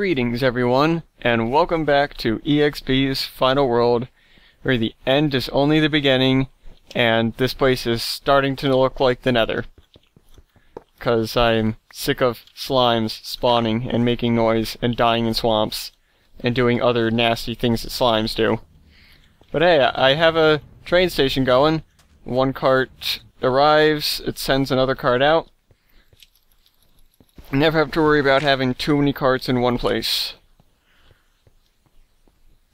Greetings everyone, and welcome back to EXP's Final World, where the end is only the beginning, and this place is starting to look like the Nether. Cause I'm sick of slimes spawning and making noise and dying in swamps, and doing other nasty things that slimes do. But hey, I have a train station going. One cart arrives, it sends another cart out. Never have to worry about having too many carts in one place.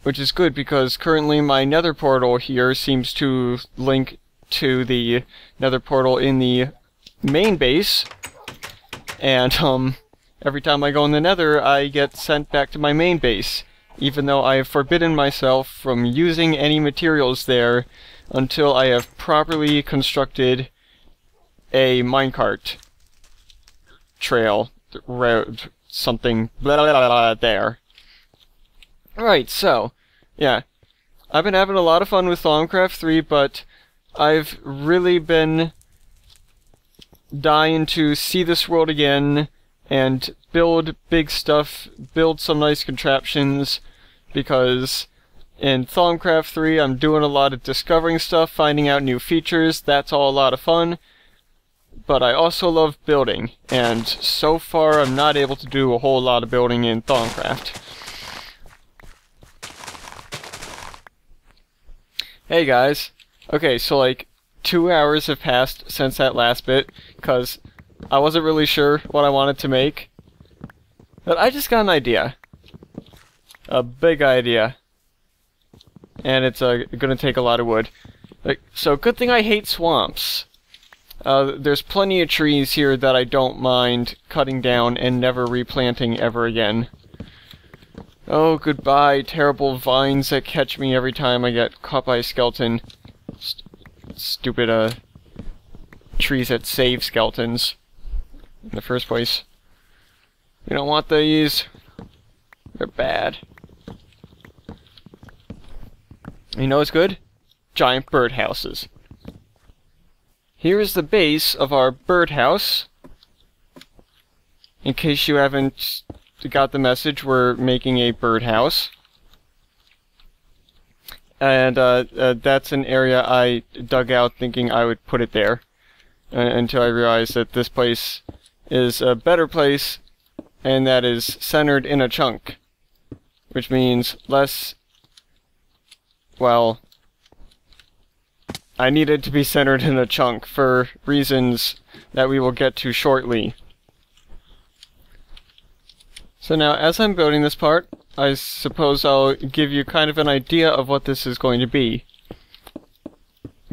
Which is good because currently my nether portal here seems to link to the nether portal in the main base. And every time I go in the nether I get sent back to my main base. Even though I have forbidden myself from using any materials there until I have properly constructed a minecart trail, road, something, blah, blah, blah, blah, there. Right, so, yeah. I've been having a lot of fun with Thaumcraft 3, but I've really been dying to see this world again and build big stuff, build some nice contraptions, because in Thaumcraft 3 I'm doing a lot of discovering stuff, finding out new features, that's all a lot of fun. But I also love building, and so far I'm not able to do a whole lot of building in Thaumcraft. Hey guys. Okay, so like 2 hours have passed since that last bit, because I wasn't really sure what I wanted to make. But I just got an idea. A big idea. And it's gonna take a lot of wood. So good thing I hate swamps. There's plenty of trees here that I don't mind cutting down and never replanting ever again. Oh, goodbye, terrible vines that catch me every time I get caught by a skeleton. Stupid, trees that save skeletons in the first place. We don't want these. They're bad. You know what's good? Giant birdhouses. Here is the base of our birdhouse. In case you haven't got the message, we're making a birdhouse. And that's an area I dug out thinking I would put it there. Until I realized that this place is a better place, and that is centered in a chunk. Which means less... well... I need it to be centered in a chunk for reasons that we will get to shortly. So now, as I'm building this part, I suppose I'll give you kind of an idea of what this is going to be.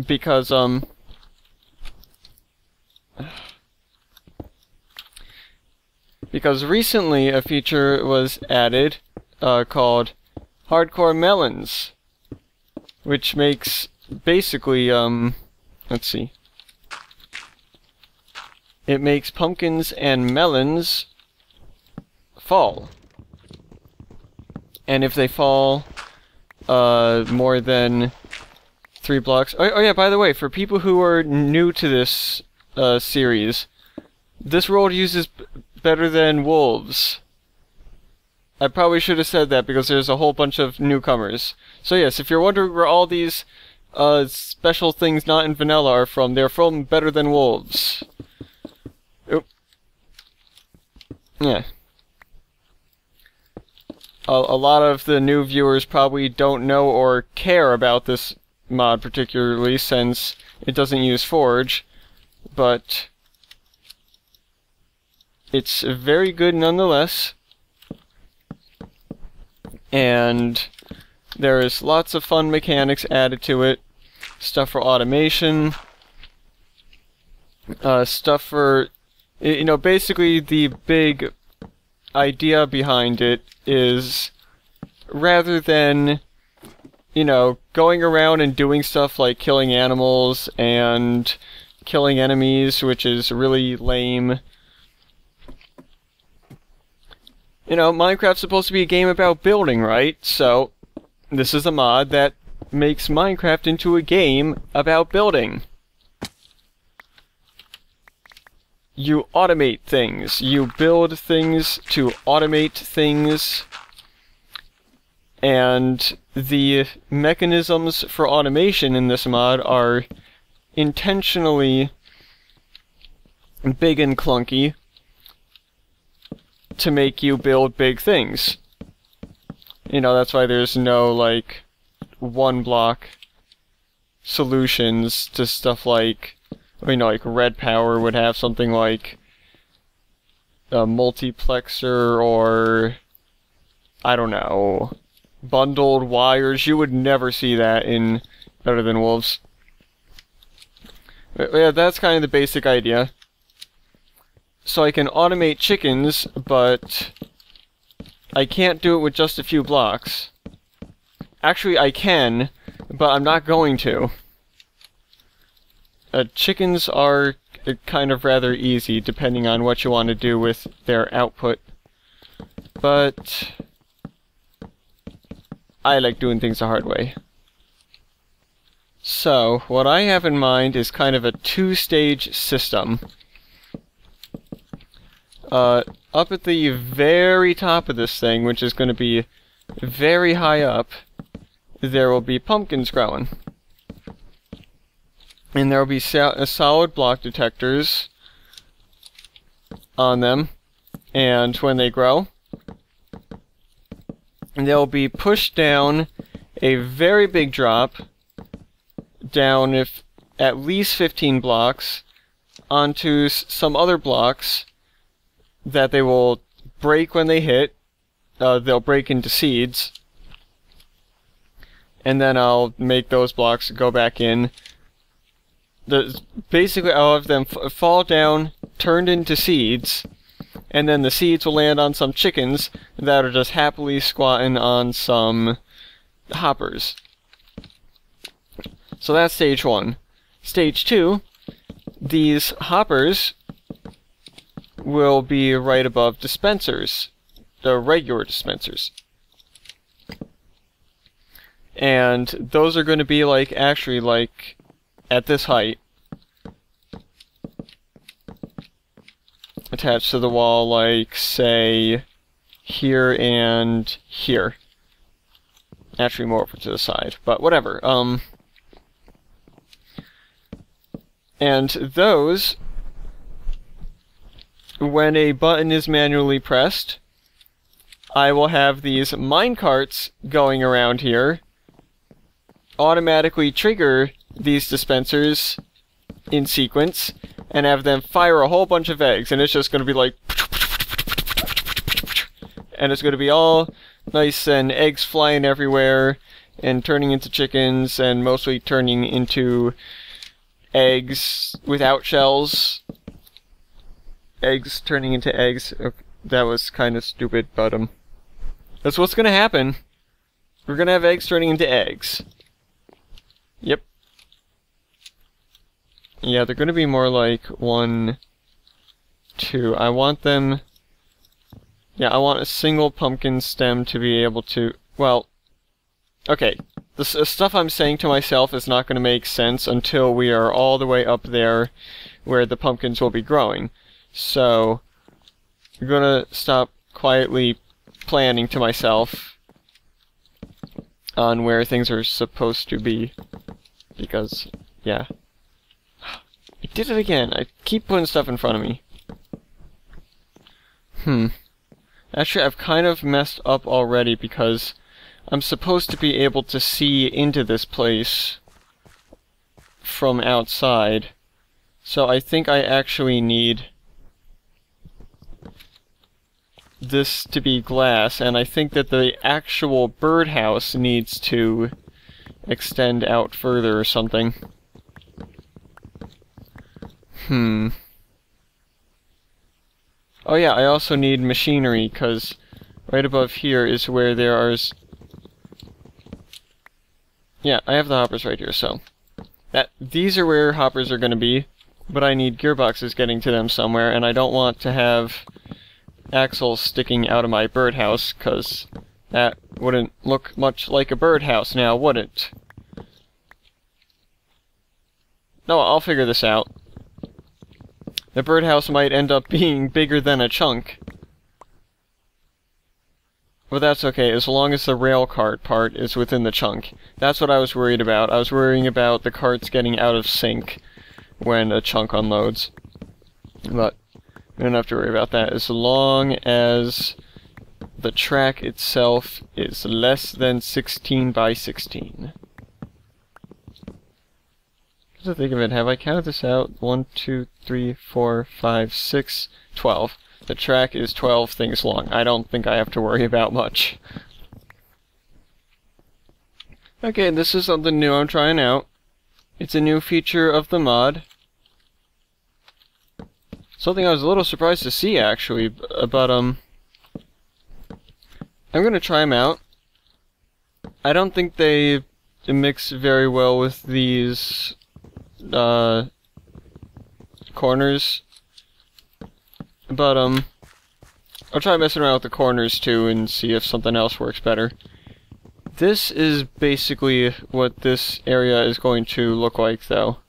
Because, because recently a feature was added called Hardcore Melons, which makes basically, let's see. It makes pumpkins and melons fall. And if they fall more than 3 blocks... Oh yeah, by the way, for people who are new to this series, this world uses better than wolves. I probably should have said that because there's a whole bunch of newcomers. So yes, if you're wondering where all these special things not in vanilla are from, they're from Better Than Wolves. Oop. Yeah. A lot of the new viewers probably don't know or care about this mod particularly since it doesn't use Forge, but it's very good nonetheless. And there is lots of fun mechanics added to it. Stuff for automation. Stuff for... you know, basically the big idea behind it is, rather than, you know, going around and doing stuff like killing animals and killing enemies, which is really lame. You know, Minecraft's supposed to be a game about building, right? So, this is a mod that makes Minecraft into a game about building. you automate things. You build things to automate things. And the mechanisms for automation in this mod are intentionally big and clunky to make you build big things. You know, that's why there's no, like, one-block solutions to stuff like, you know, like Red Power would have something like a multiplexer or, I don't know, bundled wires. You would never see that in Better Than Wolves. But yeah, that's kind of the basic idea. So I can automate chickens, but I can't do it with just a few blocks. Actually, I can, but I'm not going to. Chickens are kind of rather easy, depending on what you want to do with their output. But I like doing things the hard way. So, what I have in mind is kind of a two-stage system. Up at the very top of this thing, which is going to be very high up, there will be pumpkins growing. And there will be solid block detectors on them, and when they grow, they'll be pushed down a very big drop, down at least 15 blocks, onto some other blocks that they will break when they hit. They'll break into seeds, and then I'll make those blocks go back in. Basically, I'll have them fall down, turned into seeds, and then the seeds will land on some chickens that are just happily squatting on some hoppers. So that's stage one. Stage two, these hoppers will be right above dispensers, the regular dispensers. And those are going to be like, actually like, at this height, attached to the wall, like, say, here and here. Actually more over to the side, but whatever. And those, when a button is manually pressed, I will have these minecarts going around here automatically trigger these dispensers in sequence and have them fire a whole bunch of eggs, and it's just going to be like, and it's going to be all nice and eggs flying everywhere and turning into chickens and mostly turning into eggs without shells. Eggs turning into eggs. That was kind of stupid, but that's what's going to happen. We're going to have eggs turning into eggs. Yep. Yeah, they're going to be more like 1, 2. I want them... Yeah, I want a single pumpkin stem to be able to... Well, okay. The stuff I'm saying to myself is not going to make sense until we are all the way up there where the pumpkins will be growing. So, I'm going to stop quietly planning to myself on where things are supposed to be. Because, yeah. I did it again. I keep putting stuff in front of me. Actually, I've kind of messed up already because I'm supposed to be able to see into this place from outside. So I think I actually need this to be glass, and I think that the actual birdhouse needs to extend out further or something. Oh yeah, I also need machinery, because right above here is where there are... Yeah, I have the hoppers right here, so... These are where hoppers are going to be, but I need gearboxes getting to them somewhere, and I don't want to have axles sticking out of my birdhouse, because that wouldn't look much like a birdhouse now, would it? No, I'll figure this out. The birdhouse might end up being bigger than a chunk. But that's okay, as long as the rail cart part is within the chunk. That's what I was worried about. I was worrying about the carts getting out of sync when a chunk unloads. But we don't have to worry about that as long as the track itself is less than 16 by 16. Come to think of it, have I counted this out? 1, 2, 3, 4, 5, 6, 12. The track is 12 things long. I don't think I have to worry about much. Okay, this is something new I'm trying out. It's a new feature of the mod. Something I was a little surprised to see, actually, but, I'm gonna try them out. I don't think they mix very well with these, corners. But, I'll try messing around with the corners, too, and see if something else works better. This is basically what this area is going to look like, though.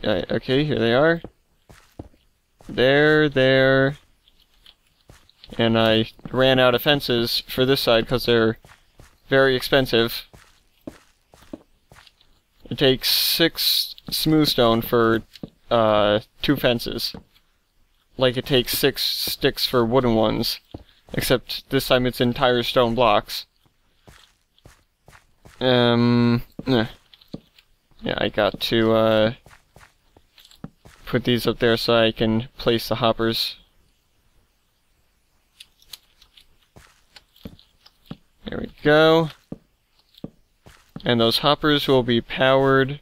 Okay, here they are. There. And I ran out of fences for this side because they're very expensive. It takes 6 smooth stone for 2 fences. Like it takes 6 sticks for wooden ones. Except this time it's entire stone blocks. Yeah, I got to put these up there so I can place the hoppers. There we go. And those hoppers will be powered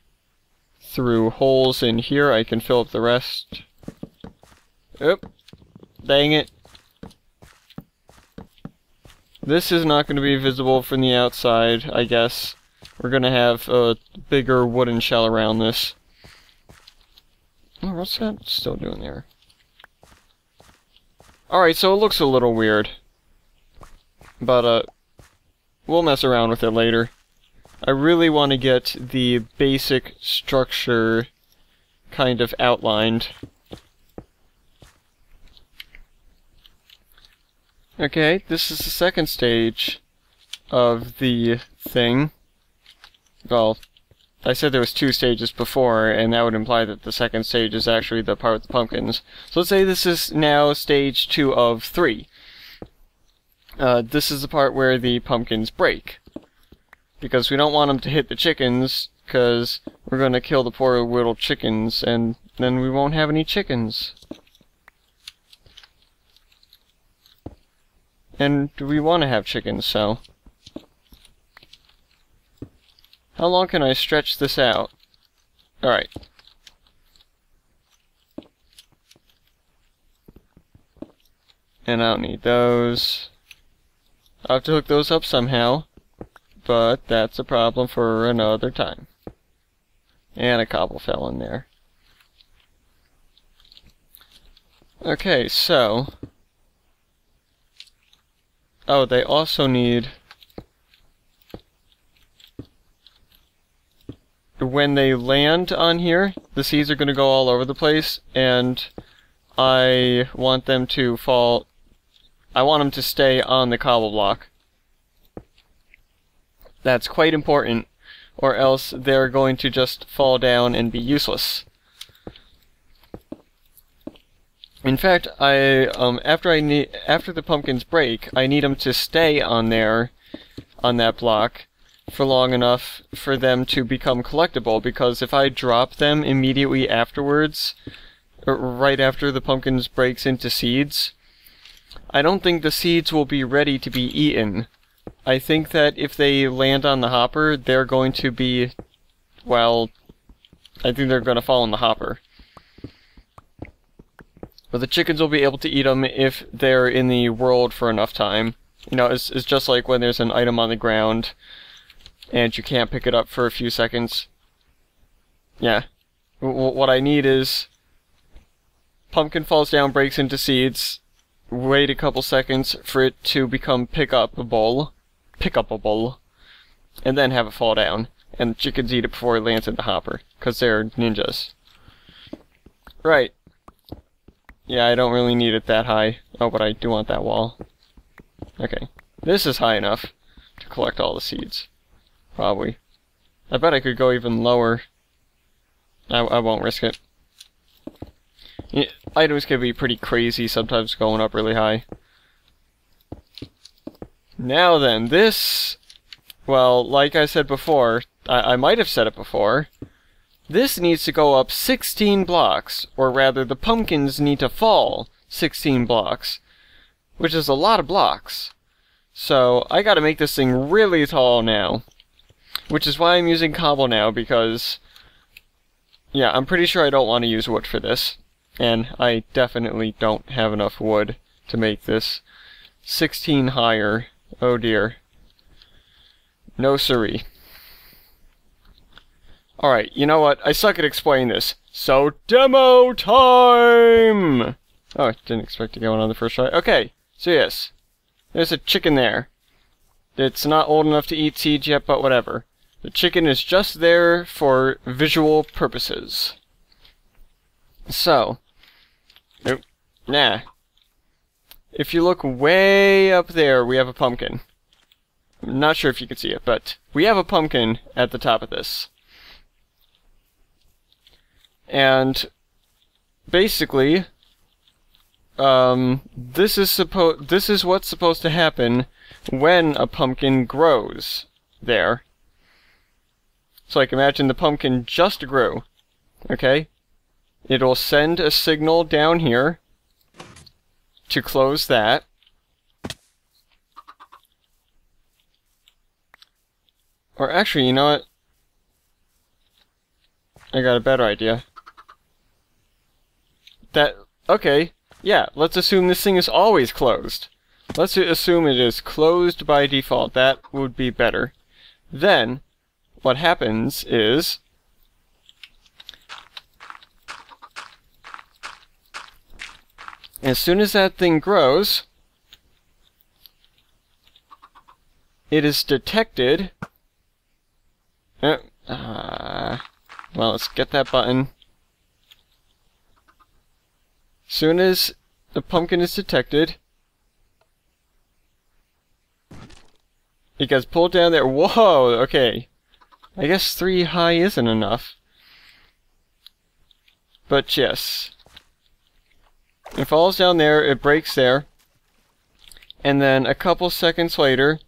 through holes in here. I can fill up the rest. Oop. Dang it. This is not going to be visible from the outside, I guess. We're going to have a bigger wooden shell around this. Oh, what's that still doing there? Alright, so it looks a little weird. But, we'll mess around with it later. I really want to get the basic structure kind of outlined. Okay, this is the second stage of the thing. Well, I said there was 2 stages before, and that would imply that the second stage is actually the part with the pumpkins. So let's say this is now stage 2 of 3. This is the part where the pumpkins break. Because we don't want them to hit the chickens, because we're going to kill the poor little chickens, and then we won't have any chickens. And we want to have chickens, so... How long can I stretch this out? Alright. And I don't need those. I'll have to hook those up somehow. But that's a problem for another time. And a cobble fell in there. Okay, so... Oh, they also need... When they land on here, the seeds are going to go all over the place, and I want them to fall... I want them to stay on the cobble block. That's quite important, or else they're going to just fall down and be useless. In fact, after the pumpkins break, I need them to stay on there, on that block, for long enough for them to become collectible, because if I drop them immediately afterwards, or right after the pumpkins breaks into seeds, I don't think the seeds will be ready to be eaten. I think that if they land on the hopper, they're going to be, well, I think they're going to fall in the hopper. But the chickens will be able to eat them if they're in the world for enough time. You know, it's just like when there's an item on the ground and you can't pick it up for a few seconds. Yeah. What I need is pumpkin falls down, breaks into seeds, wait a couple seconds for it to become pick-upable, and then have it fall down. And the chickens eat it before it lands in the hopper, because they're ninjas. Right. Yeah, I don't really need it that high. Oh, but I do want that wall. Okay. This is high enough to collect all the seeds. Probably. I bet I could go even lower. I won't risk it. Yeah, items can be pretty crazy, sometimes going up really high. Now then, this... Well, like I said before, I might have said it before, this needs to go up 16 blocks, or rather the pumpkins need to fall 16 blocks, which is a lot of blocks. So, I gotta make this thing really tall now, which is why I'm using cobble now, because, yeah, I'm pretty sure I don't want to use wood for this, and I definitely don't have enough wood to make this 16 higher. Oh dear. No siree. Alright, you know what? I suck at explaining this. So, demo time! Oh, I didn't expect to get one on the first try. Okay, so yes. There's a chicken there. It's not old enough to eat seeds yet, but whatever. The chicken is just there for visual purposes. So. Nope. Nah. If you look way up there, we have a pumpkin. I'm not sure if you can see it, but we have a pumpkin at the top of this. And basically, this is what's supposed to happen when a pumpkin grows there. So like imagine the pumpkin just grew, okay? It'll send a signal down here to close that. Or actually, you know what? I got a better idea. Okay, yeah, let's assume this thing is always closed. Let's assume it is closed by default. That would be better. Then, what happens is... as soon as that thing grows, it is detected... well, let's get that button. Soon as the pumpkin is detected, it gets pulled down there. Whoa, okay. I guess 3 high isn't enough. But yes. It falls down there, it breaks there, and then a couple seconds later,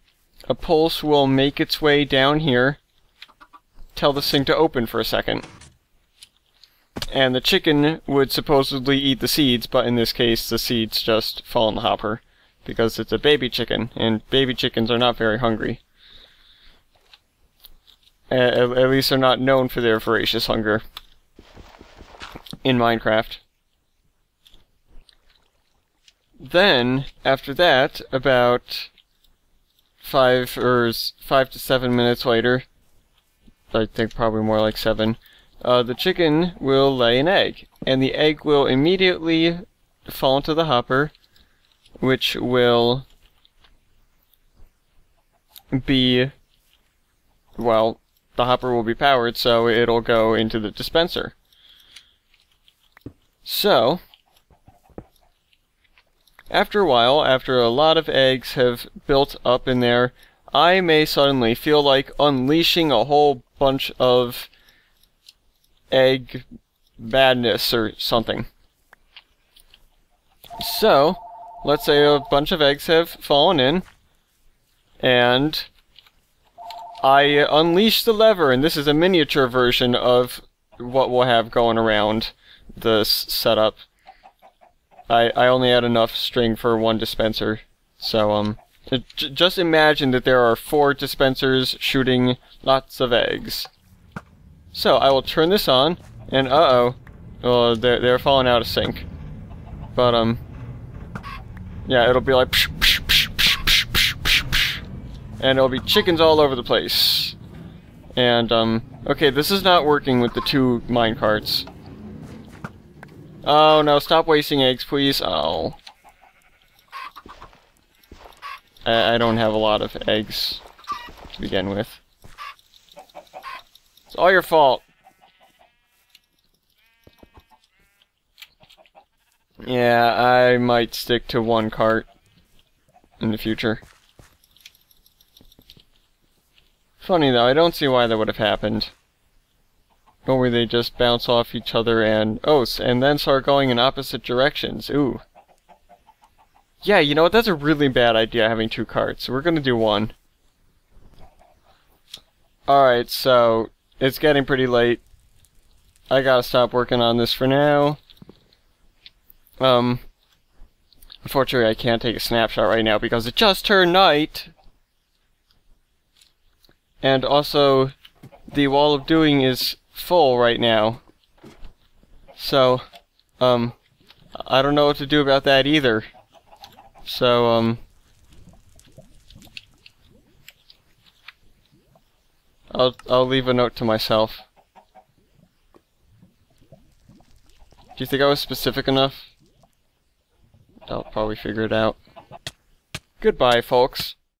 a pulse will make its way down here, tell this thing to open for a second. And the chicken would supposedly eat the seeds, but in this case the seeds just fall in the hopper, because it's a baby chicken, and baby chickens are not very hungry. At least they're not known for their voracious hunger in Minecraft. Then, after that, about 5 to 7 minutes later, I think probably more like 7, the chicken will lay an egg, and the egg will immediately fall into the hopper, which will be, well, the hopper will be powered, so it'll go into the dispenser. So, after a while, after a lot of eggs have built up in there, I may suddenly feel like unleashing a whole bunch of egg badness or something. So, let's say a bunch of eggs have fallen in, and I unleash the lever, and this is a miniature version of what we'll have going around this setup. I only had enough string for 1 dispenser, so just imagine that there are 4 dispensers shooting lots of eggs. So I will turn this on, and well, they're falling out of sync. But yeah, it'll be like psh, psh, psh, psh, psh, psh, psh, psh, and it'll be chickens all over the place. And okay, this is not working with the 2 minecarts. Oh no, stop wasting eggs, please. Oh. I don't have a lot of eggs to begin with. It's all your fault. Yeah, I might stick to one cart in the future. Funny though, I don't see why that would have happened. Or where they just bounce off each other and and then start going in opposite directions. Ooh. Yeah, you know what? That's a really bad idea, having two carts. We're gonna do one. Alright, so it's getting pretty late. I gotta stop working on this for now. Unfortunately I can't take a snapshot right now because it just turned night. And also, the wall of doing is full right now. So, I don't know what to do about that either. So, I'll leave a note to myself. Do you think I was specific enough? I'll probably figure it out. Goodbye, folks.